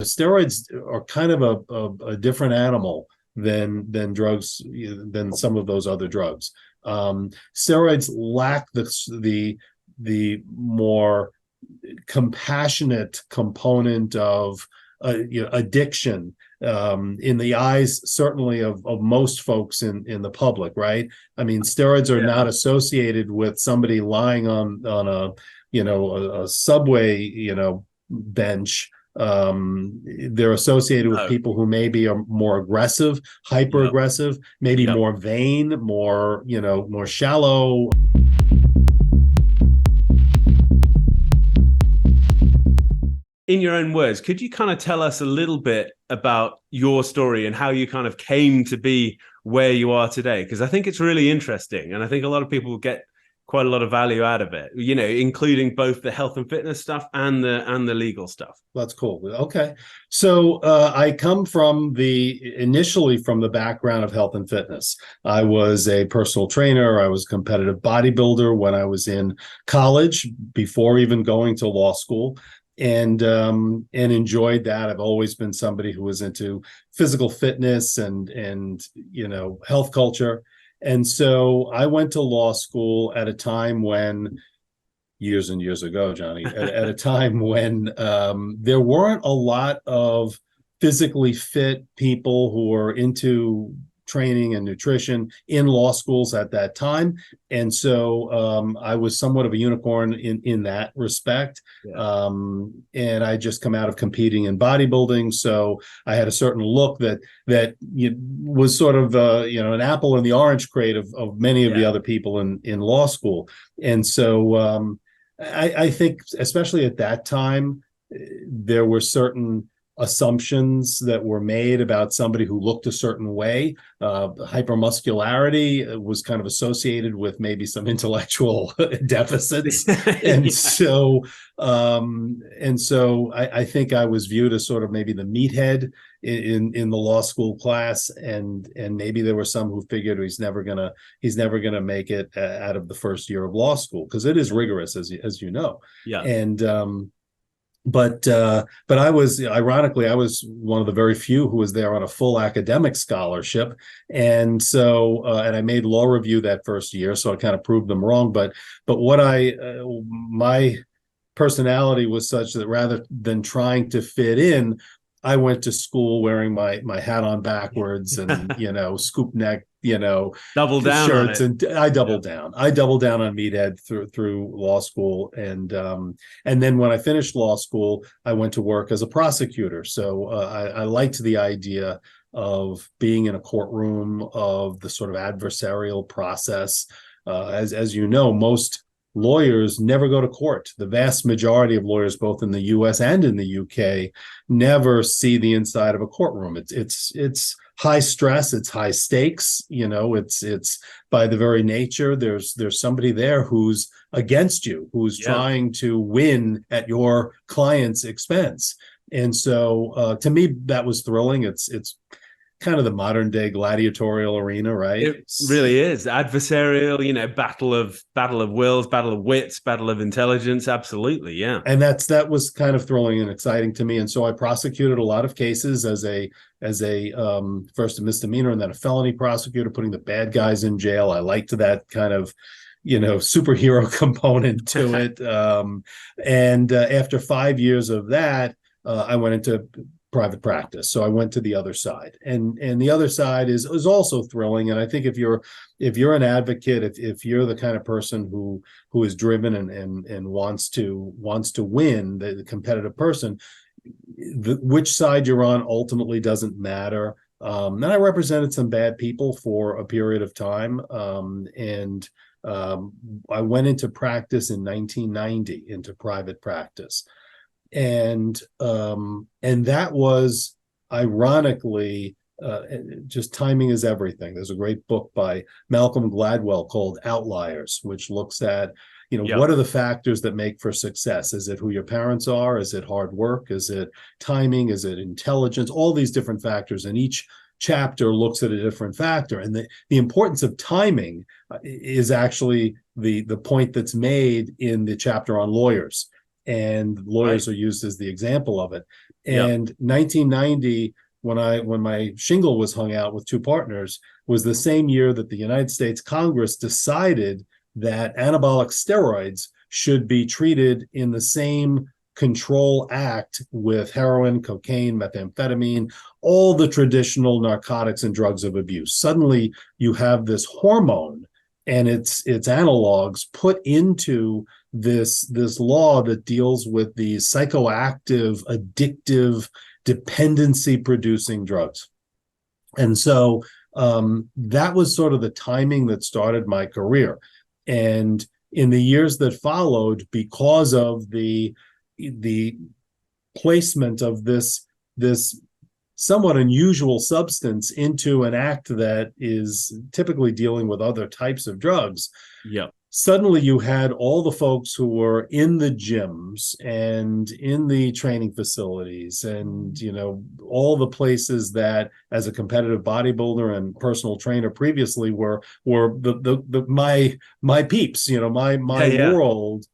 Steroids are kind of a different animal than drugs, than some of those other drugs. Steroids lack the more compassionate component of addiction, in the eyes certainly of most folks in the public, right? I mean, steroids are not associated with somebody lying on a subway bench. They're associated with people who maybe are more aggressive, hyper aggressive, maybe more vain, more shallow. In your own words, could you kind of tell us a little bit about your story and how you kind of came to be where you are today? Because I think it's really interesting, and I think a lot of people get quite a lot of value out of it, including both the health and fitness stuff and the legal stuff. That's cool. Okay. So I come initially from the background of health and fitness. I was a personal trainer. I was a competitive bodybuilder when I was in college, before even going to law school. And enjoyed that. I've always been somebody who was into physical fitness and health culture. And so I went to law school at a time when, years and years ago, Johnny, at a time when there weren't a lot of physically fit people who were into training and nutrition in law schools at that time. And so I was somewhat of a unicorn in that respect. Yeah. And I just come out of competing in bodybuilding. So I had a certain look that was sort of an apple in the orange crate of many of the other people in law school. And so I think, especially at that time, there were certain assumptions that were made about somebody who looked a certain way. Hypermuscularity was kind of associated with maybe some intellectual deficits. And so I think I was viewed as sort of maybe the meathead in the law school class, and maybe there were some who figured he's never gonna make it out of the first year of law school, because it is rigorous, as you know. Yeah. And but I was one of the very few who was there on a full academic scholarship. And so and I made law review that first year, so I kind of proved them wrong. But my personality was such that rather than trying to fit in, I went to school wearing my hat on backwards and scoop neck double down shirts, on it. And I doubled down on meathead through law school. And then when I finished law school, I went to work as a prosecutor. So I liked the idea of being in a courtroom, of the sort of adversarial process. As you know, most lawyers never go to court. The vast majority of lawyers, both in the US and in the UK, never see the inside of a courtroom. It's high stress, it's high stakes, it's by the very nature, there's somebody there who's against you, who's trying to win at your client's expense. And so to me, that was thrilling. It's kind of the modern day gladiatorial arena, right? It really is adversarial, battle of wills, battle of wits, battle of intelligence. Absolutely. Yeah. And that was kind of thrilling and exciting to me. And so I prosecuted a lot of cases as a first a misdemeanor and then a felony prosecutor, putting the bad guys in jail. I liked that kind of superhero component to it. And after 5 years of that, I went into private practice. So I went to the other side, and the other side is also thrilling. And I think if you're an advocate, if you're the kind of person who is driven and wants to win, the competitive person, which side you're on ultimately doesn't matter. And I represented some bad people for a period of time. And I went into practice in 1990, into private practice. And that was, ironically, just timing is everything. There's a great book by Malcolm Gladwell called Outliers, which looks at, what are the factors that make for success? Is it who your parents are? Is it hard work? Is it timing? Is it intelligence? All these different factors, and each chapter looks at a different factor. And the importance of timing is actually the point that's made in the chapter on lawyers. And lawyers are used as the example of it. Yeah. And 1990, when my shingle was hung out with two partners, was the same year that the United States Congress decided that anabolic steroids should be treated in the same control act with heroin, cocaine, methamphetamine, all the traditional narcotics and drugs of abuse. Suddenly you have this hormone and its analogs put into this law that deals with these psychoactive, addictive, dependency producing drugs. And so that was sort of the timing that started my career. And in the years that followed, because of the placement of this somewhat unusual substance into an act that is typically dealing with other types of drugs, Yeah. suddenly you had all the folks who were in the gyms and in the training facilities and, all the places that as a competitive bodybuilder and personal trainer previously were my peeps, my world,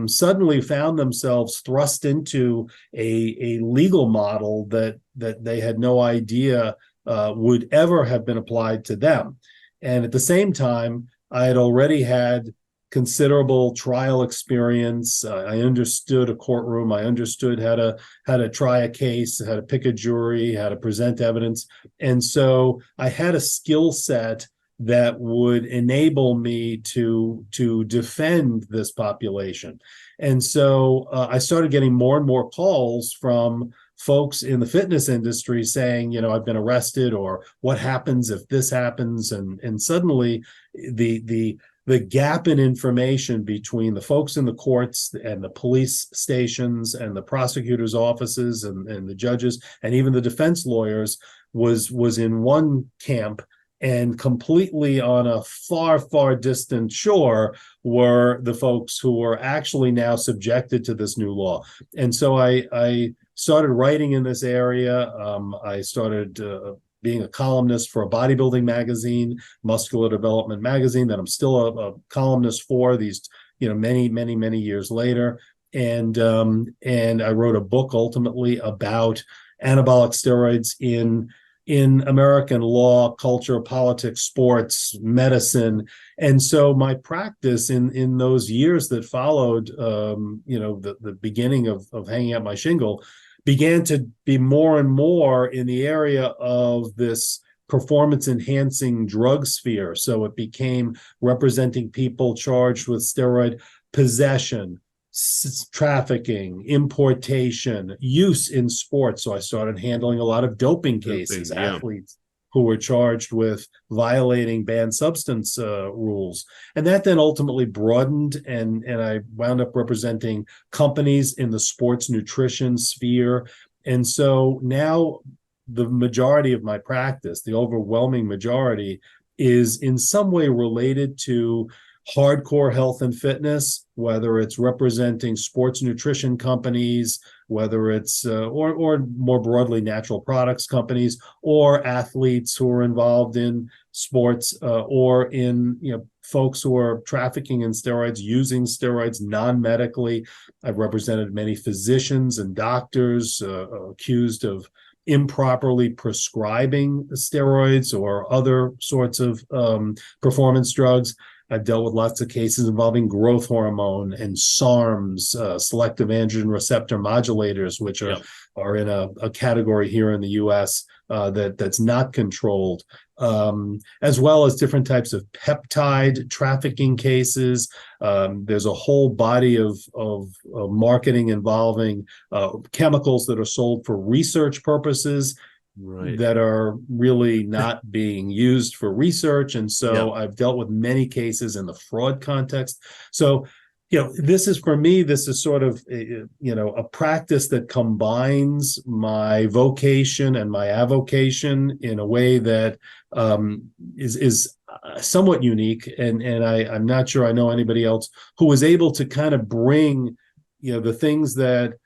suddenly found themselves thrust into a legal model that they had no idea would ever have been applied to them. And at the same time, I had already had considerable trial experience. I understood a courtroom. I understood how to try a case, how to pick a jury, how to present evidence. And so I had a skill set that would enable me to defend this population. And so I started getting more and more calls from folks in the fitness industry saying, I've been arrested, or what happens if this happens? And suddenly the gap in information between the folks in the courts and the police stations and the prosecutors' offices and the judges and even the defense lawyers was in one camp, and completely on a far, far distant shore were the folks who were actually now subjected to this new law. And so I started writing in this area. I started being a columnist for a bodybuilding magazine, Muscular Development Magazine, that I'm still a columnist for these, many, many, many years later. And I wrote a book ultimately about anabolic steroids in American law, culture, politics, sports, medicine. And so my practice in those years that followed, the beginning of hanging out my shingle, began to be more and more in the area of this performance enhancing drug sphere. So it became representing people charged with steroid possession, trafficking, importation, use in sports. So I started handling a lot of doping cases, athletes who were charged with violating banned substance rules. And that then ultimately broadened, and I wound up representing companies in the sports nutrition sphere. And so now the majority of my practice, the overwhelming majority, is in some way related to hardcore health and fitness, whether it's representing sports nutrition companies, whether it's or more broadly natural products companies, or athletes who are involved in sports, or in folks who are trafficking in steroids, using steroids non-medically. I've represented many physicians and doctors accused of improperly prescribing steroids or other sorts of performance drugs. I've dealt with lots of cases involving growth hormone and SARMs, selective androgen receptor modulators, which are in a category here in the U.S. That's not controlled, as well as different types of peptide trafficking cases. There's a whole body of marketing involving chemicals that are sold for research purposes, that are really not being used for research. And so I've dealt with many cases in the fraud context. So, this is, for me, this is sort of, a practice that combines my vocation and my avocation in a way that is somewhat unique. And I'm not sure I know anybody else who was able to kind of bring, the things that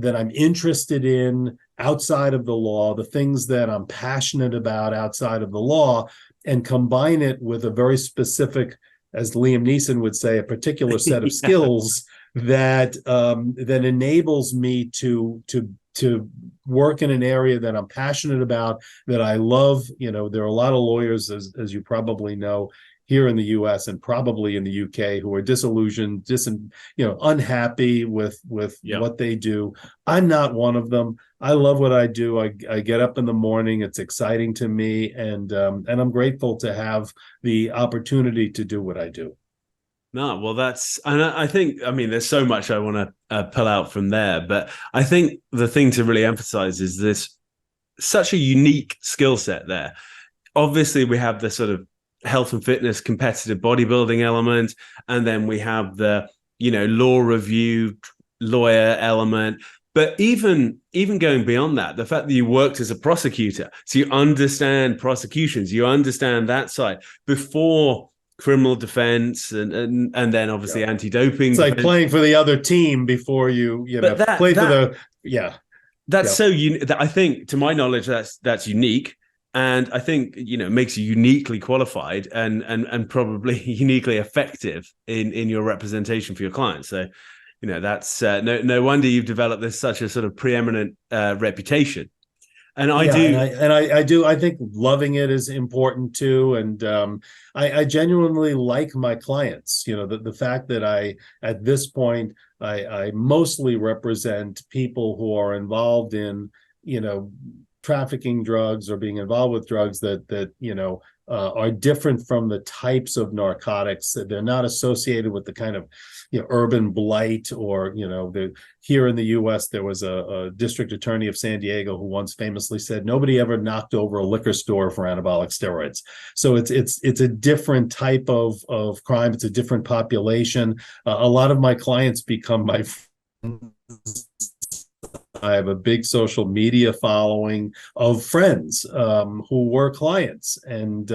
I'm interested in outside of the law, the things that I'm passionate about outside of the law, and combine it with a very specific, as Liam Neeson would say, a particular set of skills that enables me to to work in an area that I'm passionate about, that I love. There are a lot of lawyers, as you probably know, here in the US and probably in the UK, who are disillusioned, unhappy with what they do. I'm not one of them. I love what I do. I get up in the morning. It's exciting to me, and I'm grateful to have the opportunity to do what I do. No, well, and I think, there's so much I want to pull out from there, but I think the thing to really emphasize is this such a unique skill set there. Obviously, we have the sort of health and fitness, competitive bodybuilding element, and then we have the, law review, lawyer element. But even going beyond that, the fact that you worked as a prosecutor, so you understand prosecutions, you understand that side before criminal defense and then obviously anti-doping. It's like playing for the other team before you play for the That's so I think, to my knowledge, that's unique, and I think makes you uniquely qualified and probably uniquely effective in your representation for your clients. So that's no wonder you've developed such a sort of preeminent reputation. And I do. I think loving it is important too. And I genuinely like my clients. The fact that at this point, I mostly represent people who are involved in, trafficking drugs or being involved with drugs that are different from the types of narcotics. They're not associated with the kind of urban blight or here in the US there was a district attorney of San Diego who once famously said nobody ever knocked over a liquor store for anabolic steroids. So it's a different type of crime. It's a different population. A lot of my clients become my friends. I have a big social media following of friends who were clients and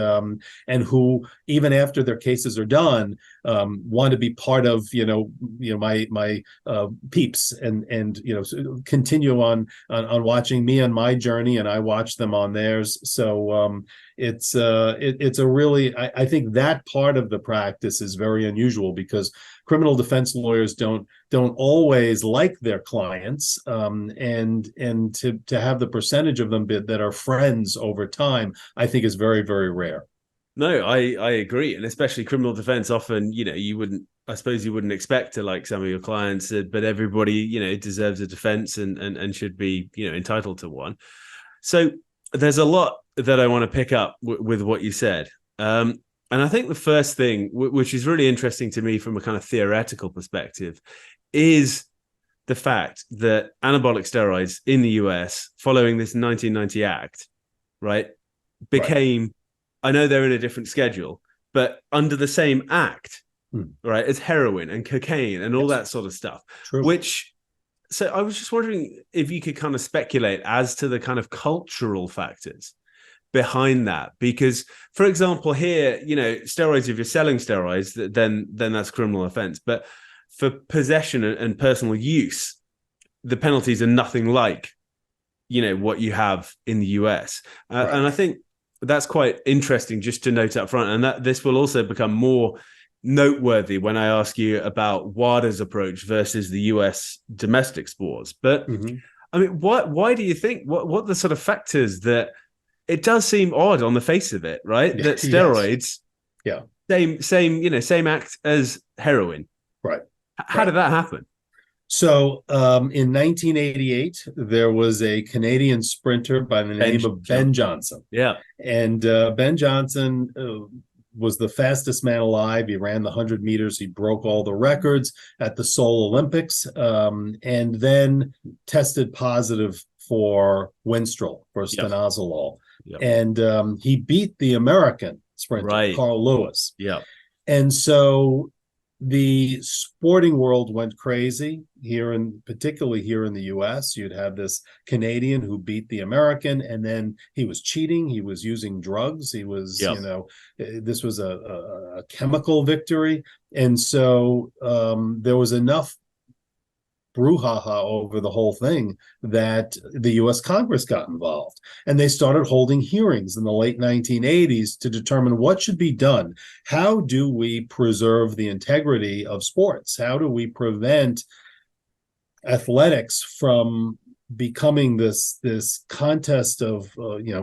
who, even after their cases are done, want to be part of my peeps and continue on watching me on my journey, and I watch them on theirs. So it's a really, I think that part of the practice is very unusual because criminal defense lawyers don't always like their clients, and to have the percentage of them that are friends over time, I think is very, very rare. No, I agree, and especially criminal defense. Often, you wouldn't expect to like some of your clients, but everybody, deserves a defense and should be, entitled to one. So there's a lot that I want to pick up with what you said. And I think the first thing, which is really interesting to me from a kind of theoretical perspective, is the fact that anabolic steroids in the US, following this 1990 act, right, became, I know they're in a different schedule, but under the same act, right, as heroin and cocaine and all that sort of stuff. True. So I was just wondering if you could kind of speculate as to the kind of cultural factors behind that, because, for example, here, steroids, if you're selling steroids, then that's a criminal offense. But for possession and personal use, the penalties are nothing like, what you have in the US. And I think that's quite interesting just to note up front. And that this will also become more noteworthy when I ask you about WADA's approach versus the US domestic sports. But why do you think, what the sort of factors that it does seem odd on the face of it, right? That steroids, same act as heroin. Right. How did that happen? So in 1988, there was a Canadian sprinter by the name of Ben Johnson. Yeah. And Ben Johnson was the fastest man alive. He ran the 100 meters. He broke all the records at the Seoul Olympics, and then tested positive for Winstrol, for stanozolol. Yep. And he beat the American sprinter, Carl Lewis. Yeah. And so the sporting world went crazy particularly here in the US. You'd have this Canadian who beat the American, and then he was cheating. He was using drugs. He was, this was a chemical victory. And so there was enough brouhaha over the whole thing that the US Congress got involved, and they started holding hearings in the late 1980s to determine what should be done. How do we preserve the integrity of sports? How do we prevent athletics from becoming this contest of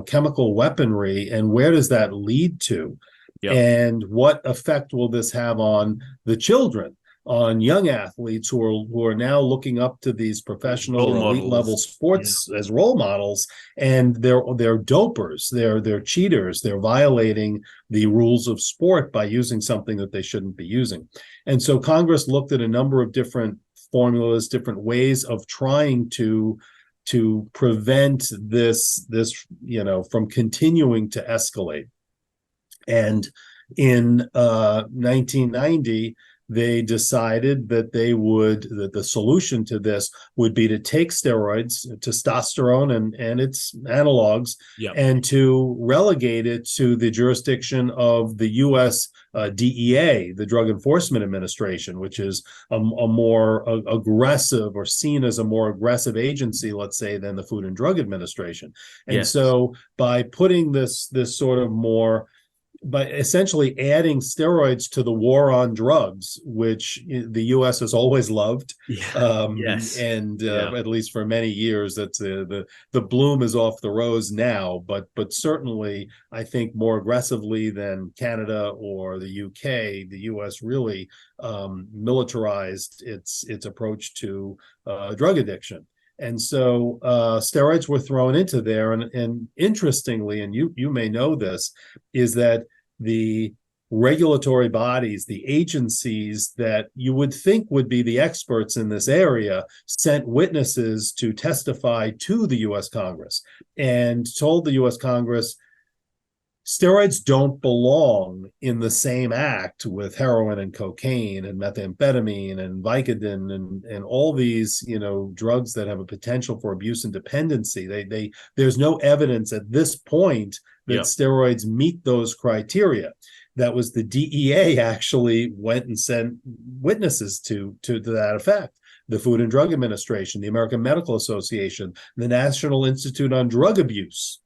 chemical weaponry, and where does that lead to? Yeah. And what effect will this have on the children, on young athletes who are now looking up to these professional Role or elite level models. sports as role models, and they're dopers, they're cheaters, they're violating the rules of sport by using something that they shouldn't be using. And so Congress looked at a number of different formulas, different ways of trying to prevent this from continuing to escalate. And in 1990, they decided that the solution to this would be to take steroids, testosterone and its analogs, and to relegate it to the jurisdiction of the U.S. DEA, the Drug Enforcement Administration, which is a more aggressive, or seen as a more aggressive agency, let's say, than the Food and Drug Administration. And so by putting this sort of more, by essentially adding steroids to the war on drugs, which the U.S. has always loved, at least for many years, that's the bloom is off the rose now. But certainly, I think more aggressively than Canada or the UK, the U.S. really militarized its approach to drug addiction. And so steroids were thrown into there. And interestingly, and you may know this, is that the regulatory bodies, the agencies that you would think would be the experts in this area, sent witnesses to testify to the U.S. Congress and told the U.S. Congress, steroids don't belong in the same act with heroin and cocaine and methamphetamine and Vicodin and all these, drugs that have a potential for abuse and dependency. There's no evidence at this point that steroids meet those criteria. That was the DEA actually went and sent witnesses to that effect. The Food and Drug Administration, the American Medical Association, the National Institute on Drug Abuse.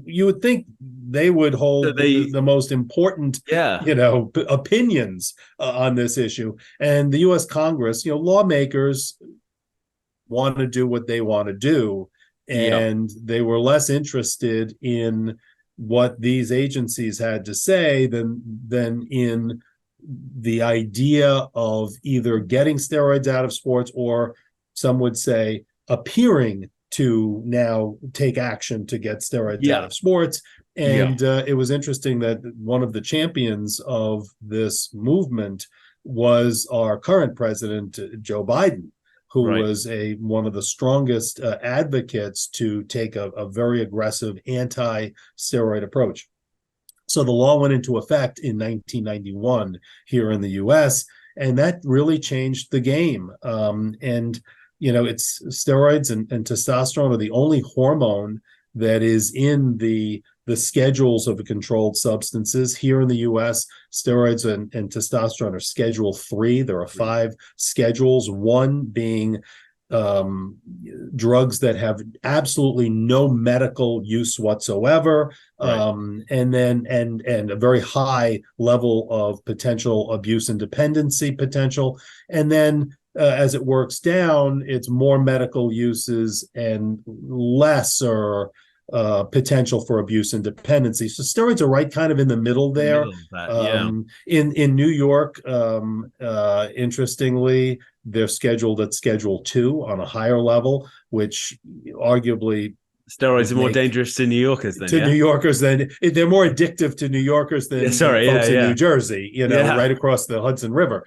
You would think they would hold the most important, opinions on this issue. And the U.S. Congress, lawmakers want to do what they want to do, and they were less interested in what these agencies had to say than in the idea of either getting steroids out of sports, or some would say appearing to now take action to get steroids out of sports. And it was interesting that one of the champions of this movement was our current president, Joe Biden, who was one of the strongest advocates to take a very aggressive anti-steroid approach. So the law went into effect in 1991 here in the U.S., and that really changed the game. It's steroids and testosterone are the only hormone that is in the schedules of the controlled substances. Here in the U.S., steroids and testosterone are Schedule 3. There are 5 schedules, one being drugs that have absolutely no medical use whatsoever, and a very high level of potential abuse and dependency potential. And then as it works down, it's more medical uses and lesser potential for abuse and dependency. So steroids are right kind of in the middle there. In New York, interestingly, they're scheduled at Schedule 2 on a higher level, which arguably steroids are more dangerous to New Yorkers than New Yorkers than they're more addictive to New Yorkers than folks in New Jersey, right across the Hudson River.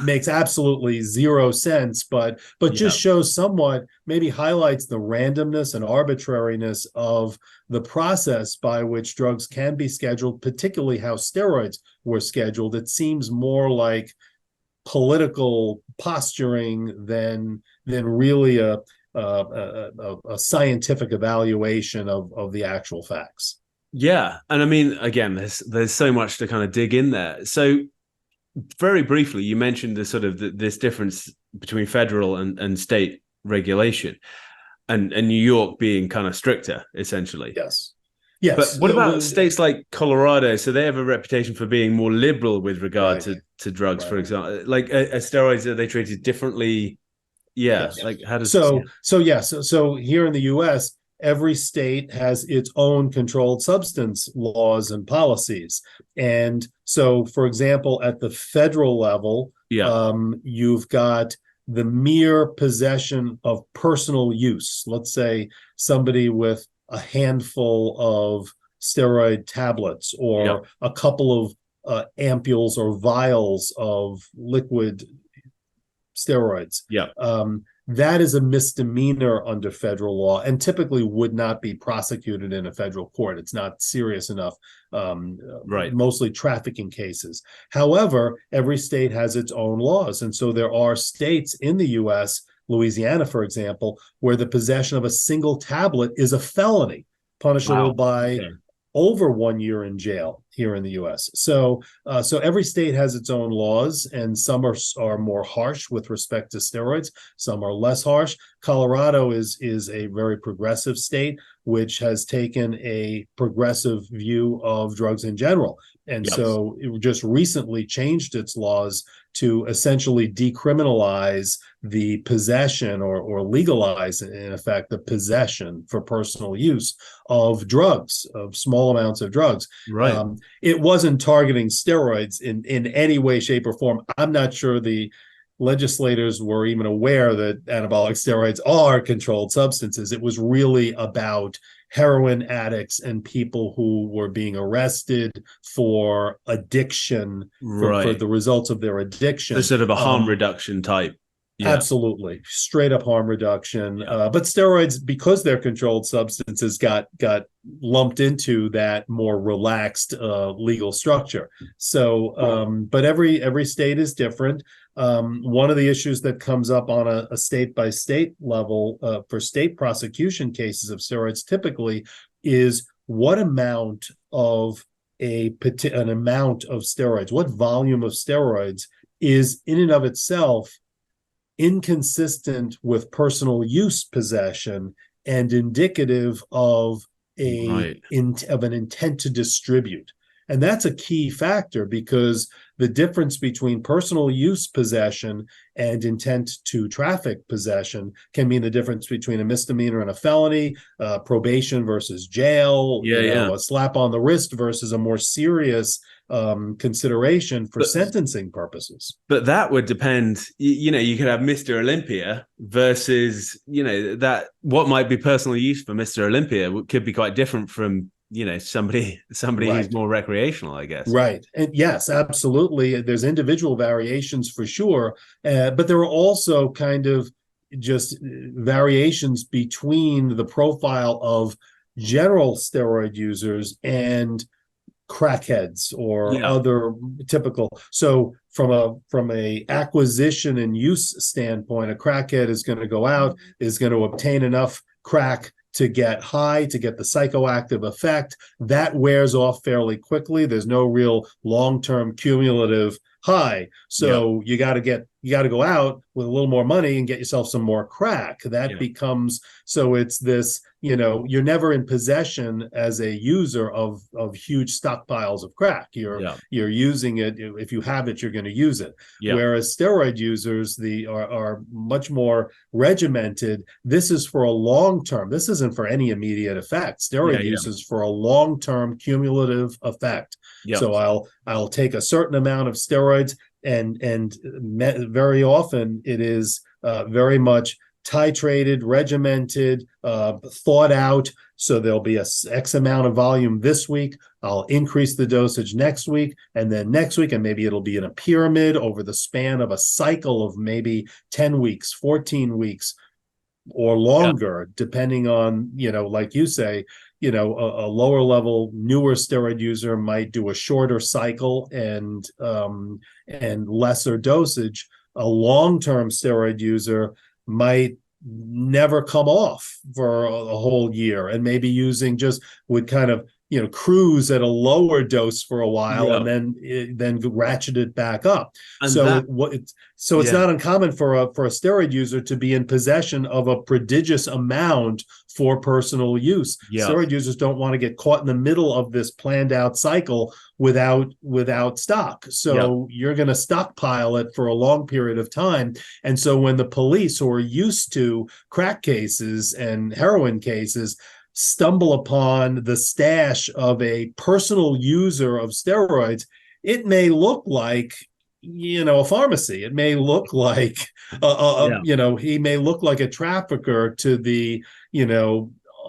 Makes absolutely zero sense, but just shows somewhat, maybe highlights the randomness and arbitrariness of the process by which drugs can be scheduled, particularly how steroids were scheduled. It seems more like political posturing than really a scientific evaluation of the actual facts. And I mean, again, there's so much to kind of dig in there. So very briefly, you mentioned the sort of this difference between federal and state regulation, and New York being kind of stricter, essentially. Yes. But what about states like Colorado? So they have a reputation for being more liberal with regard to drugs, for example. Like, are steroids, are they treated differently Yeah, Yes. like how does So here in the US, every state has its own controlled substance laws and policies. And so, for example, at the federal level, yeah, you've got the mere possession of personal use. Let's say somebody with a handful of steroid tablets yeah, or a couple of ampules or vials of liquid steroids. yeah, That is a misdemeanor under federal law and typically would not be prosecuted in a federal court. It's not serious enough, right, mostly trafficking cases. However, every state has its own laws. And so there are states in the US, Louisiana, for example, where the possession of a single tablet is a felony, punishable wow, by okay. over 1 year in jail here in the U.S. So every state has its own laws, and some are more harsh with respect to steroids. Some are less harsh. Colorado is a very progressive state, which has taken a progressive view of drugs in general. And Yes. so it just recently changed its laws to essentially decriminalize the possession or legalize, in effect, the possession for personal use of drugs, of small amounts of drugs. Right. It wasn't targeting steroids in any way, shape, or form. I'm not sure the legislators were even aware that anabolic steroids are controlled substances. It was really about heroin addicts and people who were being arrested for addiction, for the results of their addiction. So sort of a harm reduction type. Yeah. Absolutely. Straight up harm reduction. Yeah. But steroids, because they're controlled substances, got lumped into that more relaxed legal structure. So, but every state is different. One of the issues that comes up on a state by state level for state prosecution cases of steroids typically is what amount of an amount of steroids, what volume of steroids is in and of itself inconsistent with personal use possession and indicative of an intent to distribute. And that's a key factor, because the difference between personal use possession and intent to traffic possession can mean the difference between a misdemeanor and a felony, probation versus jail, a slap on the wrist versus a more serious consideration for sentencing purposes. But that would depend, you could have Mr. Olympia versus, that what might be personal use for Mr. Olympia could be quite different from, somebody right. who's more recreational, I guess. Right. And yes, absolutely. There's individual variations for sure. But there are also kind of just variations between the profile of general steroid users and crackheads or other typical. So from a acquisition and use standpoint, a crackhead is going to go out, is going to obtain enough crack to get high, to get the psychoactive effect. That wears off fairly quickly. There's no real long-term cumulative high. So you got to go out with a little more money and get yourself some more crack. That becomes, so it's this, you're never in possession as a user of huge stockpiles of crack. You're using it. If you have it, you're going to use it. Whereas steroid users are much more regimented. This is for a long term. This isn't for any immediate effect. Steroid use is for a long-term cumulative effect. So I'll take a certain amount of steroids, and very often it is very much titrated, regimented, thought out. So there'll be a X amount of volume this week. I'll increase the dosage next week, and then next week, and maybe it'll be in a pyramid over the span of a cycle of maybe 10 weeks, 14 weeks, or longer, depending on, like you say, a lower level, newer steroid user might do a shorter cycle and lesser dosage. A long-term steroid user might never come off for a whole year, and maybe would kind of cruise at a lower dose for a while, Yeah. and then ratchet it back up. And So that, it's not uncommon for a steroid user to be in possession of a prodigious amount for personal use. yeah, Steroid users don't want to get caught in the middle of this planned out cycle without stock. So you're going to stockpile it for a long period of time. And so when the police, who are used to crack cases and heroin cases, stumble upon the stash of a personal user of steroids, it may look like a pharmacy. It may look like he may look like a trafficker to the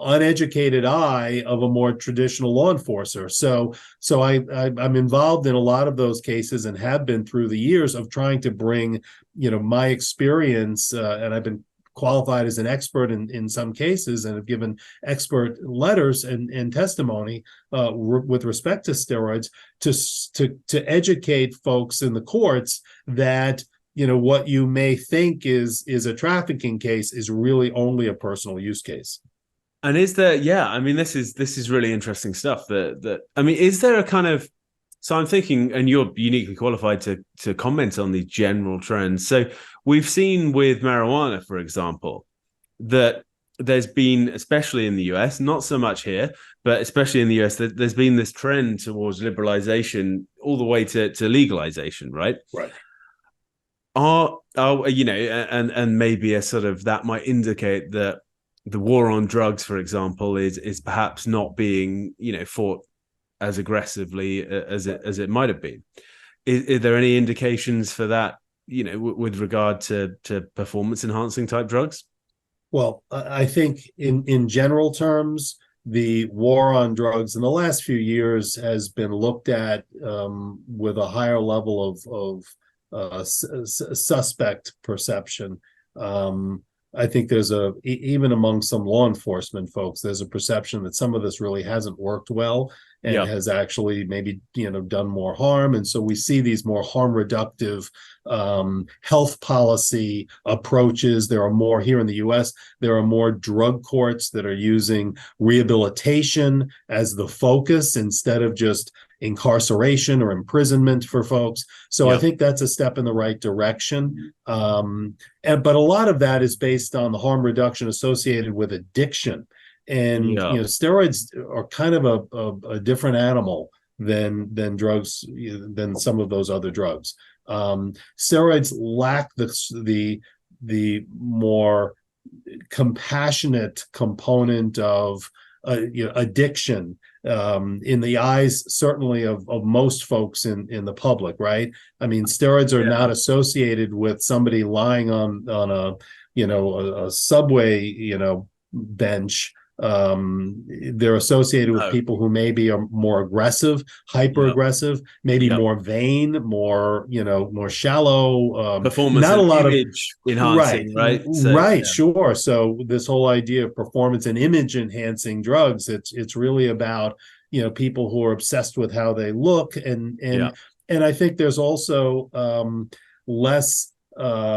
uneducated eye of a more traditional law enforcer. So I'm involved in a lot of those cases, and have been through the years, of trying to bring my experience, and I've been qualified as an expert in some cases, and have given expert letters and testimony with respect to steroids, to educate folks in the courts that what you may think is a trafficking case is really only a personal use case. And is there, I mean, this is really interesting stuff. I mean, is there a kind of, so I'm thinking, and you're uniquely qualified to comment on the general trends. So we've seen with marijuana, for example, that there's been, especially in the US, not so much here, but especially in the US, there's been this trend towards liberalization all the way to legalization, right? Right. And maybe a sort of, that might indicate that the war on drugs, for example, is perhaps not being fought as aggressively as it might have been. Is there any indications for that, with regard to performance enhancing type drugs? Well, I think in general terms, the war on drugs in the last few years has been looked at with a higher level of suspect perception. I think there's even among some law enforcement folks, there's a perception that some of this really hasn't worked well, and has actually maybe done more harm. And so we see these more harm reductive health policy approaches. There are more here in the US. There are more drug courts that are using rehabilitation as the focus instead of just incarceration or imprisonment for folks. So I think that's a step in the right direction. But a lot of that is based on the harm reduction associated with addiction. And steroids are kind of a different animal than drugs, than some of those other drugs. Steroids lack the more compassionate component of addiction in the eyes, certainly of most folks in the public, right? I mean, steroids are not associated with somebody lying on a subway bench. They're associated with people who maybe are more aggressive, hyper aggressive, maybe more vain, more shallow, performance, not a lot of enhancing, right? So, sure. So this whole idea of performance and image enhancing drugs, it's really about people who are obsessed with how they look, and I think there's also less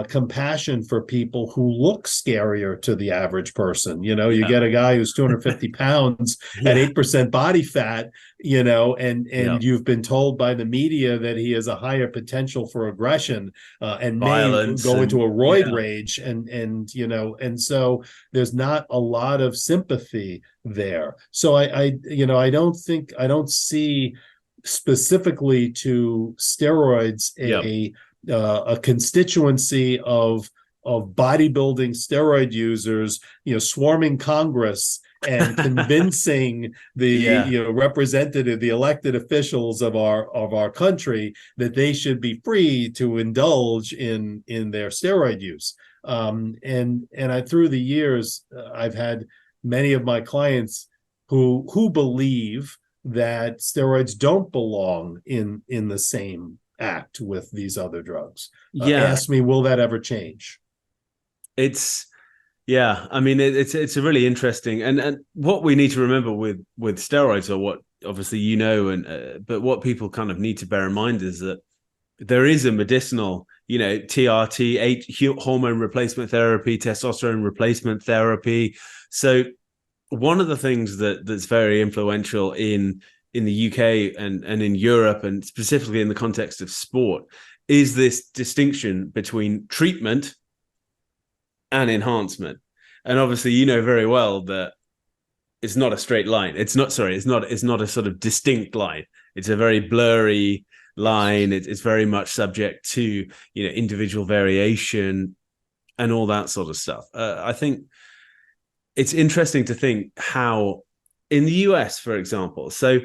compassion for people who look scarier to the average person. You get a guy who's 250 pounds at 8% body fat, and you've been told by the media that he has a higher potential for aggression and violence, may go into a roid rage, and so there's not a lot of sympathy there. So I don't see specifically to steroids a constituency of bodybuilding steroid users, swarming Congress and convincing the the elected officials of our country that they should be free to indulge in their steroid use. And I, through the years, I've had many of my clients who believe that steroids don't belong in the same act with these other drugs. Ask me, will that ever change? I mean, it's a really interesting, and what we need to remember with steroids, or what obviously but what people kind of need to bear in mind is that there is a medicinal, TRT, hormone replacement therapy, testosterone replacement therapy. So one of the things that's very influential in the UK and in Europe, and specifically in the context of sport, is this distinction between treatment and enhancement. And obviously, you know very well that it's not a straight line. It's not a sort of distinct line. It's a very blurry line. It's very much subject to, you know, individual variation and all that sort of stuff. I think it's interesting to think how in the US, for example, so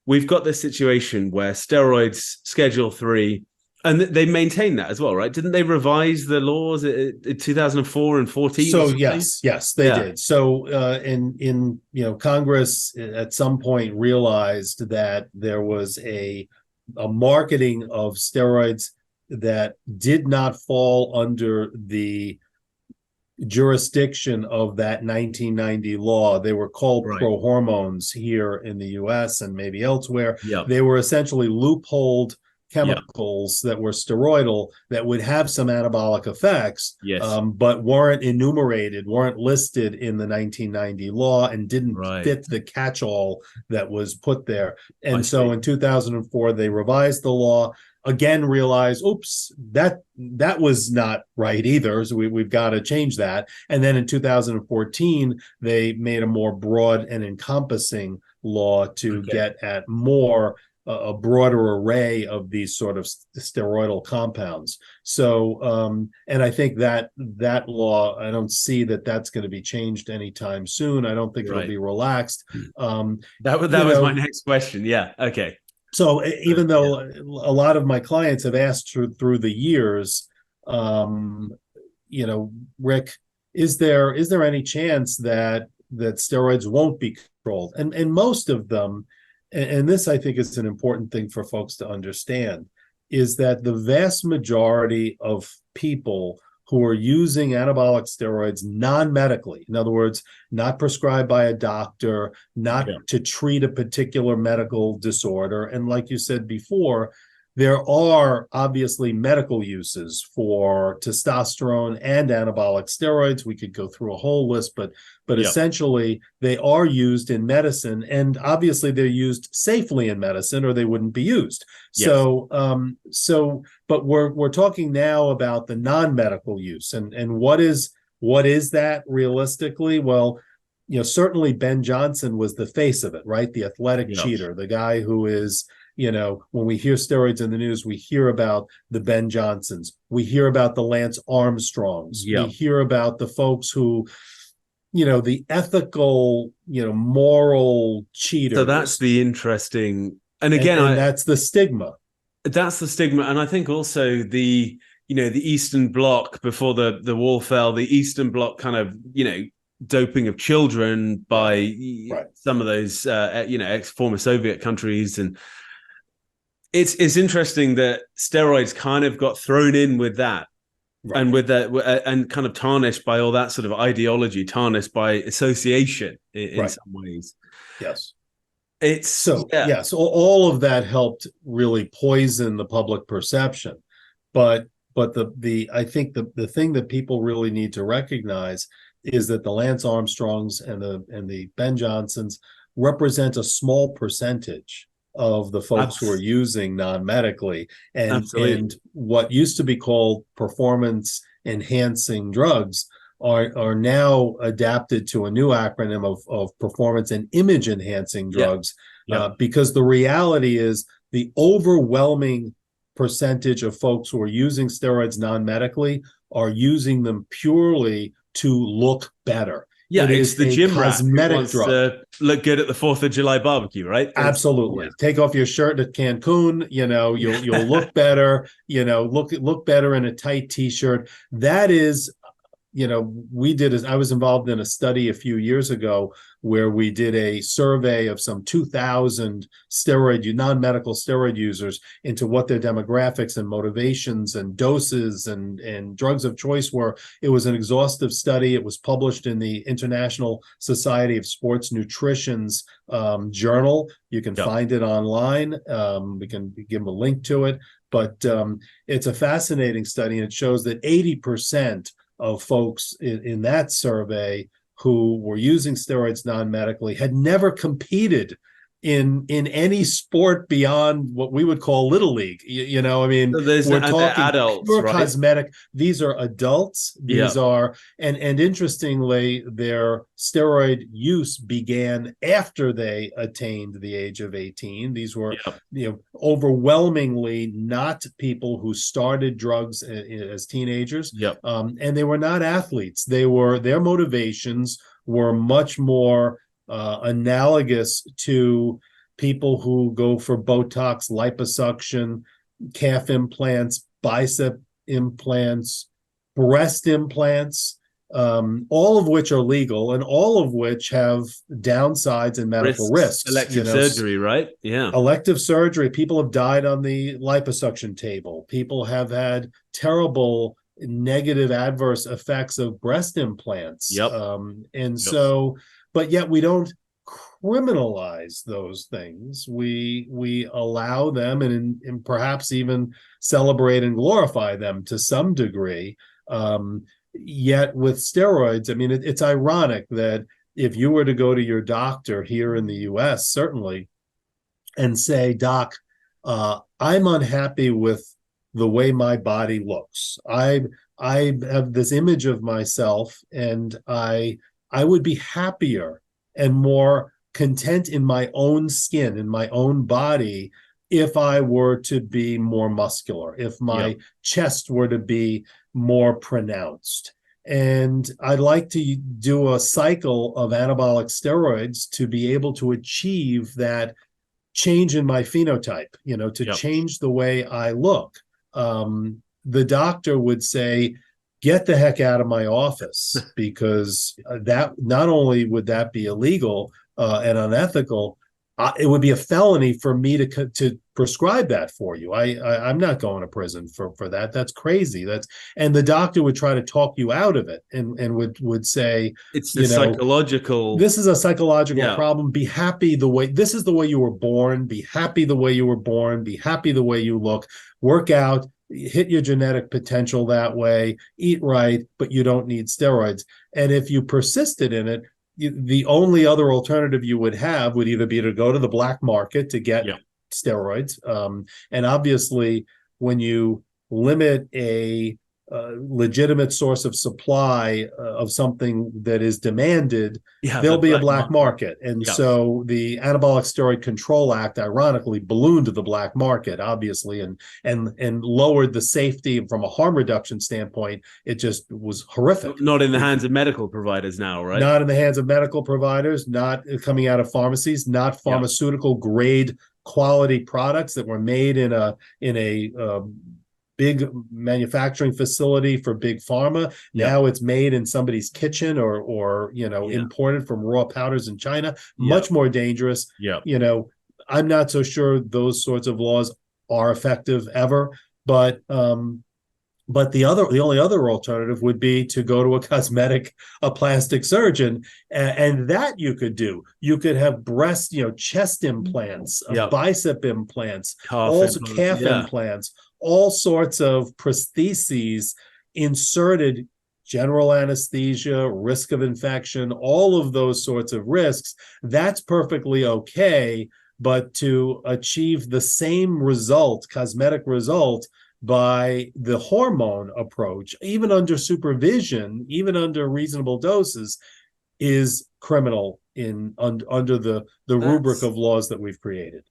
we've got this situation where steroids Schedule 3, and they maintain that as well, right? Didn't they revise the laws in 2004 and 14? So yes, they did. So in you know, Congress at some point realized that there was a marketing of steroids that did not fall under the jurisdiction of that 1990 law. They were called pro hormones here in the US and maybe elsewhere. They were essentially loopholed chemicals that were steroidal that would have some anabolic effects, but weren't enumerated, weren't listed in the 1990 law, and didn't fit the catch-all that was put there. And so in 2004, they revised the law, again realized, oops, that was not right either. So we've got to change that. And then in 2014, they made a more broad and encompassing law to get at more a broader array of these sort of steroidal compounds. So, and I think that law, I don't see that that's going to be changed anytime soon. I don't think it'll be relaxed. That was my next question. Yeah. Okay. So even though a lot of my clients have asked through the years, you know, Rick, is there any chance that steroids won't be controlled? And most of them, and this I think is an important thing for folks to understand, is that the vast majority of people who are using anabolic steroids non-medically, in other words, not prescribed by a doctor, not to treat a particular medical disorder. And like you said before, there are obviously medical uses for testosterone and anabolic steroids. We could go through a whole list, but essentially they are used in medicine, and obviously they're used safely in medicine, or they wouldn't be used. So, but we're talking now about the non-medical use, and what is that realistically? Well, you know, certainly Ben Johnson was the face of it, right? The athletic cheater, the guy who is, you know, when we hear steroids in the news, we hear about the Ben Johnsons. We hear about the Lance Armstrongs. We hear about the folks who, you know, the ethical, you know, moral cheaters. So that's the interesting, and again, that's the stigma. That's the stigma. And I think also the, you know, the Eastern Bloc, before the wall fell, the Eastern Bloc kind of, you know, doping of children by some of those, you know, ex-former Soviet countries. And it's interesting that steroids kind of got thrown in with that, and with that, and kind of tarnished by all that sort of ideology, tarnished by association in some ways. Yes. It's so yes, all of that helped really poison the public perception. But the I think the thing that people really need to recognize is that the Lance Armstrongs and the Ben Johnsons represent a small percentage of the folks who are using non-medically, and what used to be called performance enhancing drugs are now adapted to a new acronym of performance and image enhancing drugs, because the reality is the overwhelming percentage of folks who are using steroids non-medically are using them purely to look better. Yeah, it's the gym cosmetic drug. To look good at the 4th of July barbecue, right? Absolutely. Take off your shirt at Cancun, you know, you'll look better, you know, look better in a tight t-shirt. That is, you know, I was involved in a study a few years ago where we did a survey of some 2,000 non-medical steroid users into what their demographics and motivations and doses and drugs of choice were. It was an exhaustive study. It was published in the International Society of Sports Nutrition's journal. You can find it online. We can give them a link to it. But it's a fascinating study, and it shows that 80% of folks in that survey who were using steroids non-medically had never competed in any sport beyond what we would call little league. You know, I mean, So there's we're and they're talking adults, pure right? cosmetic. These are adults. These are, and interestingly, their steroid use began after they attained the age of 18. These were, you know, overwhelmingly not people who started drugs as teenagers. And they were not athletes. Their motivations were much more analogous to people who go for Botox, liposuction, calf implants, bicep implants, breast implants, all of which are legal and all of which have downsides and medical risks. Elective surgery, right? Yeah. Elective surgery. People have died on the liposuction table. People have had terrible negative adverse effects of breast implants. So, but yet we don't criminalize those things. We allow them and perhaps even celebrate and glorify them to some degree. Yet with steroids, I mean, it's ironic that if you were to go to your doctor here in the US, certainly, and say, Doc, I'm unhappy with the way my body looks. I have this image of myself, and I would be happier and more content in my own skin, in my own body, if I were to be more muscular, if my chest were to be more pronounced. And I'd like to do a cycle of anabolic steroids to be able to achieve that change in my phenotype, you know, to change the way I look. The doctor would say, get the heck out of my office, because that not only would that be illegal and unethical, it would be a felony for me to prescribe that for you. I'm not going to prison for that. That's crazy. And the doctor would try to talk you out of it and would say, it's the psychological. This is a psychological problem. Be happy this is the way you were born. Be happy the way you were born. Be happy the way you look. Work out. Hit your genetic potential that way. Eat right, but you don't need steroids. And if you persisted in it, the only other alternative you would have would either be to go to the black market to get steroids. And obviously, when you limit a legitimate source of supply of something that is demanded, there'll be a black market. And so the Anabolic Steroid Control Act, ironically, ballooned the black market, obviously, and lowered the safety from a harm reduction standpoint. It just was horrific. Not in the hands of medical providers now, right? Not in the hands of medical providers, not coming out of pharmacies, not pharmaceutical grade quality products that were made in a big manufacturing facility for big pharma. Now it's made in somebody's kitchen or imported from raw powders in China. Much more dangerous. You know, I'm not so sure those sorts of laws are effective ever, but the only other alternative would be to go to a plastic surgeon, and that you could do. You could have breast, chest implants, bicep implants, also calf implants, all sorts of prostheses inserted, general anesthesia, risk of infection, all of those sorts of risks. That's perfectly okay, but to achieve the same result, cosmetic result, by the hormone approach, even under supervision, even under reasonable doses, is criminal under the rubric of laws that we've created.